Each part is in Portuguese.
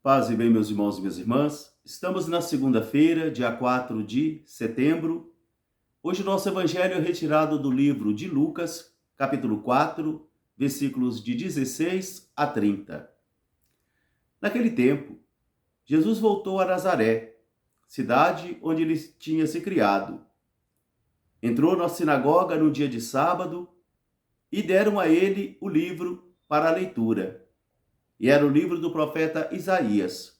Paz e bem, meus irmãos e minhas irmãs. Estamos na segunda-feira, dia 4 de setembro. Hoje nosso evangelho é retirado do livro de Lucas, capítulo 4, versículos de 16 a 30. Naquele tempo, Jesus voltou a Nazaré, cidade onde ele tinha se criado. Entrou na sinagoga no dia de sábado e deram a ele o livro para a leitura. E era o livro do profeta Isaías.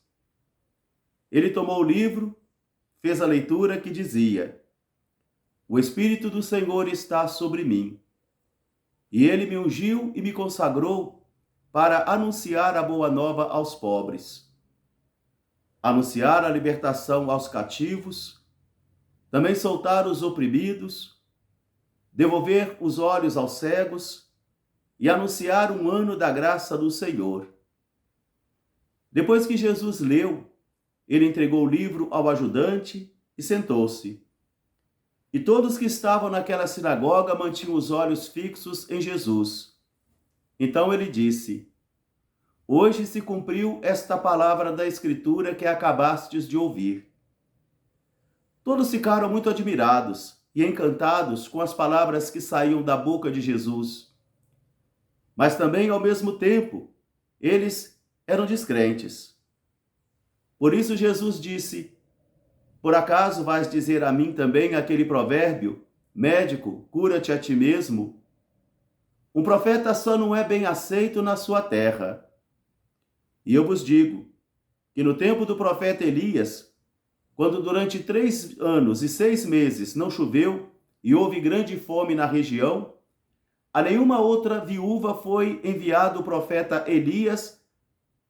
Ele tomou o livro, fez a leitura que dizia: O Espírito do Senhor está sobre mim, e ele me ungiu e me consagrou para anunciar a boa nova aos pobres, anunciar a libertação aos cativos, também soltar os oprimidos, devolver os olhos aos cegos e anunciar um ano da graça do Senhor. Depois que Jesus leu, ele entregou o livro ao ajudante e sentou-se. E todos que estavam naquela sinagoga mantinham os olhos fixos em Jesus. Então ele disse: Hoje se cumpriu esta palavra da Escritura que acabastes de ouvir. Todos ficaram muito admirados e encantados com as palavras que saíam da boca de Jesus. Mas também, ao mesmo tempo, eles eram descrentes. Por isso Jesus disse: Por acaso vais dizer a mim também aquele provérbio: Médico, cura-te a ti mesmo? Um profeta só não é bem aceito na sua terra. E eu vos digo que no tempo do profeta Elias, quando durante 3 anos e 6 meses não choveu e houve grande fome na região, a nenhuma outra viúva foi enviado o profeta Elias,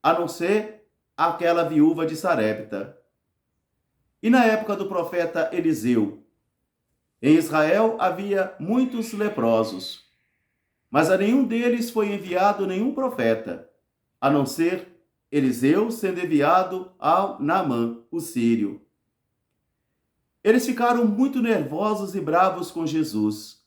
a não ser aquela viúva de Sarepta. E na época do profeta Eliseu, em Israel havia muitos leprosos, mas a nenhum deles foi enviado nenhum profeta, a não ser Eliseu sendo enviado ao Naamã, o sírio. Eles ficaram muito nervosos e bravos com Jesus.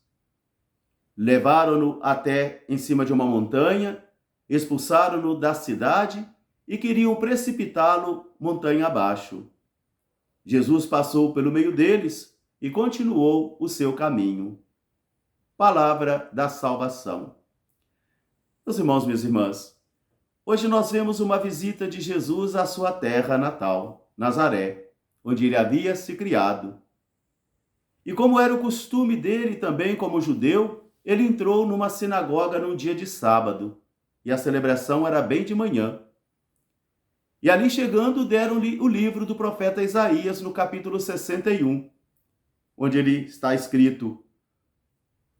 Levaram-no até em cima de uma montanha, expulsaram-no da cidade e queriam precipitá-lo montanha abaixo. Jesus passou pelo meio deles e continuou o seu caminho. Palavra da salvação. Meus irmãos, minhas irmãs, hoje nós vemos uma visita de Jesus à sua terra natal, Nazaré, onde ele havia se criado. E como era o costume dele também como judeu, ele entrou numa sinagoga num dia de sábado, e a celebração era bem de manhã. E ali chegando, deram-lhe o livro do profeta Isaías, no capítulo 61, onde ele está escrito: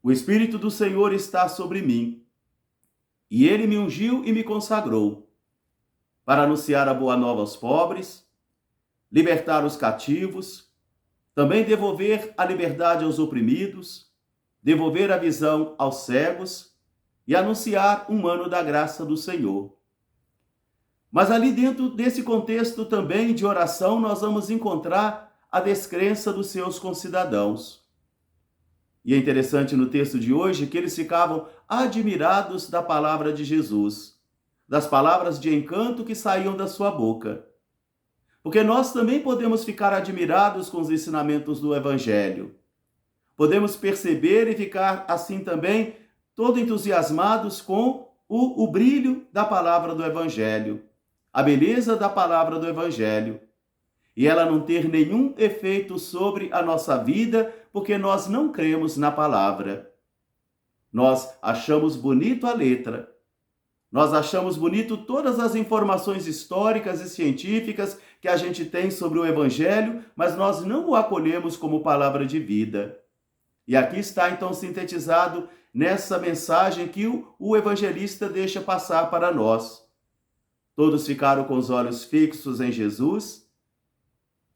O Espírito do Senhor está sobre mim, e ele me ungiu e me consagrou, para anunciar a boa nova aos pobres, libertar os cativos, também devolver a liberdade aos oprimidos, devolver a visão aos cegos e anunciar um ano da graça do Senhor. Mas ali dentro desse contexto também de oração, nós vamos encontrar a descrença dos seus concidadãos. E é interessante no texto de hoje que eles ficavam admirados da palavra de Jesus, das palavras de encanto que saíam da sua boca. Porque nós também podemos ficar admirados com os ensinamentos do Evangelho. Podemos perceber e ficar assim também, todo entusiasmados com o brilho da palavra do Evangelho, a beleza da palavra do Evangelho, e ela não ter nenhum efeito sobre a nossa vida, porque nós não cremos na palavra. Nós achamos bonito a letra, nós achamos bonito todas as informações históricas e científicas que a gente tem sobre o Evangelho, mas nós não o acolhemos como palavra de vida. E aqui está então sintetizado nessa mensagem que o evangelista deixa passar para nós. Todos ficaram com os olhos fixos em Jesus,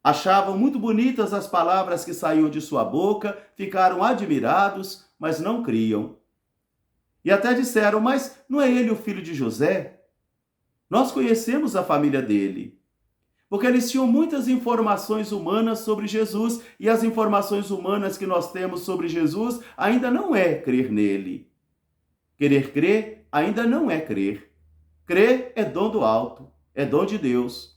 achavam muito bonitas as palavras que saíam de sua boca, ficaram admirados, mas não criam. E até disseram: mas não é ele o filho de José? Nós conhecemos a família dele. Porque eles tinham muitas informações humanas sobre Jesus, e as informações humanas que nós temos sobre Jesus ainda não é crer nele. Querer crer ainda não é crer. Crer é dom do alto, é dom de Deus.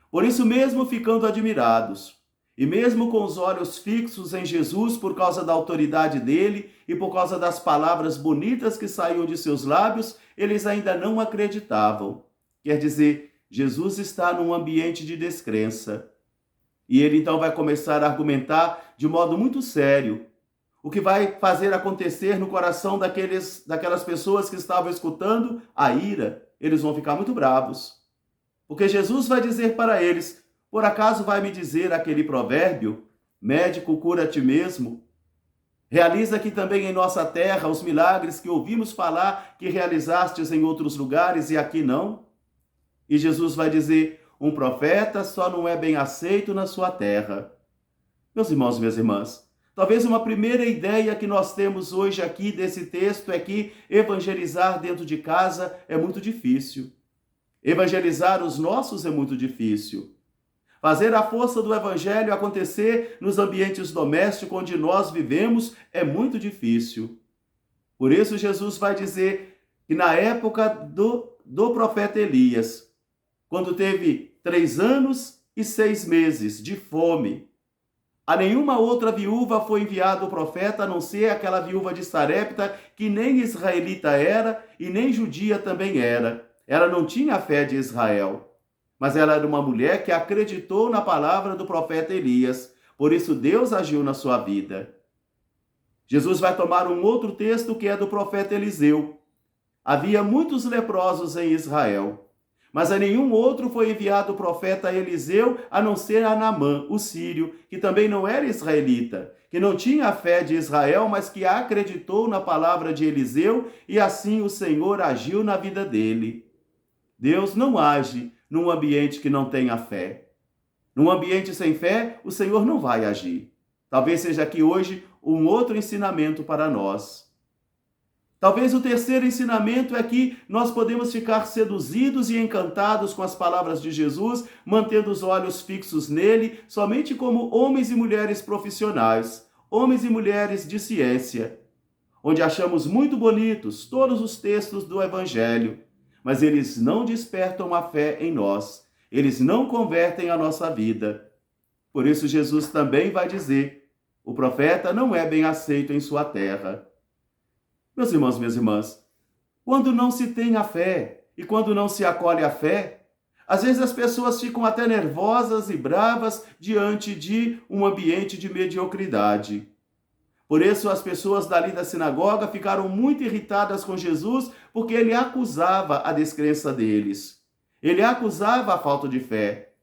Por isso mesmo, ficando admirados, e mesmo com os olhos fixos em Jesus por causa da autoridade dele e por causa das palavras bonitas que saíam de seus lábios, eles ainda não acreditavam. Quer dizer, Jesus está num ambiente de descrença. E ele então vai começar a argumentar de modo muito sério, o que vai fazer acontecer no coração daquelas pessoas que estavam escutando a ira. Eles vão ficar muito bravos. Porque Jesus vai dizer para eles: por acaso vai me dizer aquele provérbio, médico, cura a ti mesmo? Realiza aqui também em nossa terra os milagres que ouvimos falar que realizastes em outros lugares e aqui não? E Jesus vai dizer: um profeta só não é bem aceito na sua terra. Meus irmãos e minhas irmãs, talvez uma primeira ideia que nós temos hoje aqui desse texto é que evangelizar dentro de casa é muito difícil. Evangelizar os nossos é muito difícil. Fazer a força do evangelho acontecer nos ambientes domésticos onde nós vivemos é muito difícil. Por isso Jesus vai dizer que na época do profeta Elias, quando teve 3 anos e 6 meses de fome, a nenhuma outra viúva foi enviado o profeta, a não ser aquela viúva de Sarepta, que nem israelita era e nem judia também era. Ela não tinha a fé de Israel, mas ela era uma mulher que acreditou na palavra do profeta Elias. Por isso Deus agiu na sua vida. Jesus vai tomar um outro texto que é do profeta Eliseu. Havia muitos leprosos em Israel, mas a nenhum outro foi enviado o profeta Eliseu, a não ser a Naamã, o sírio, que também não era israelita, que não tinha a fé de Israel, mas que acreditou na palavra de Eliseu, e assim o Senhor agiu na vida dele. Deus não age num ambiente que não tenha fé. Num ambiente sem fé, o Senhor não vai agir. Talvez seja aqui hoje um outro ensinamento para nós. Talvez o terceiro ensinamento é que nós podemos ficar seduzidos e encantados com as palavras de Jesus, mantendo os olhos fixos nele, somente como homens e mulheres profissionais, homens e mulheres de ciência, onde achamos muito bonitos todos os textos do Evangelho, mas eles não despertam a fé em nós, eles não convertem a nossa vida. Por isso Jesus também vai dizer: o profeta não é bem aceito em sua terra. Meus irmãos, minhas irmãs, quando não se tem a fé e quando não se acolhe a fé, às vezes as pessoas ficam até nervosas e bravas diante de um ambiente de mediocridade. Por isso as pessoas dali da sinagoga ficaram muito irritadas com Jesus, porque ele acusava a descrença deles. Ele acusava a falta de fé.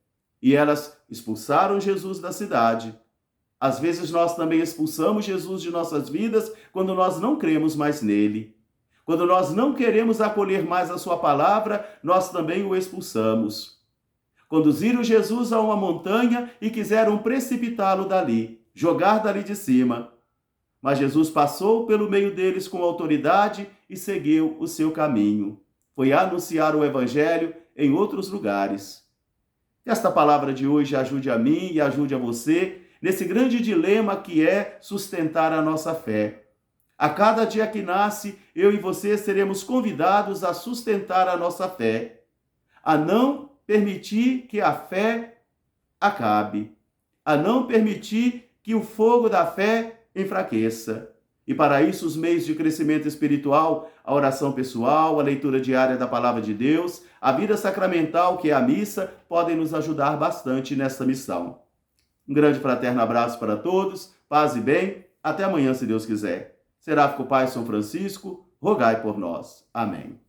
E elas expulsaram Jesus da cidade. Às vezes nós também expulsamos Jesus de nossas vidas quando nós não cremos mais nele. Quando nós não queremos acolher mais a sua palavra, nós também o expulsamos. Conduziram Jesus a uma montanha e quiseram precipitá-lo dali, jogar dali de cima. Mas Jesus passou pelo meio deles com autoridade e seguiu o seu caminho. Foi anunciar o evangelho em outros lugares. Que esta palavra de hoje ajude a mim e ajude a você nesse grande dilema que é sustentar a nossa fé. A cada dia que nasce, eu e você seremos convidados a sustentar a nossa fé, a não permitir que a fé acabe, a não permitir que o fogo da fé enfraqueça. E para isso os meios de crescimento espiritual, a oração pessoal, a leitura diária da palavra de Deus, a vida sacramental, que é a missa, podem nos ajudar bastante nessa missão. Um grande fraterno abraço para todos, paz e bem, até amanhã se Deus quiser. Seráfico Pai São Francisco, rogai por nós. Amém.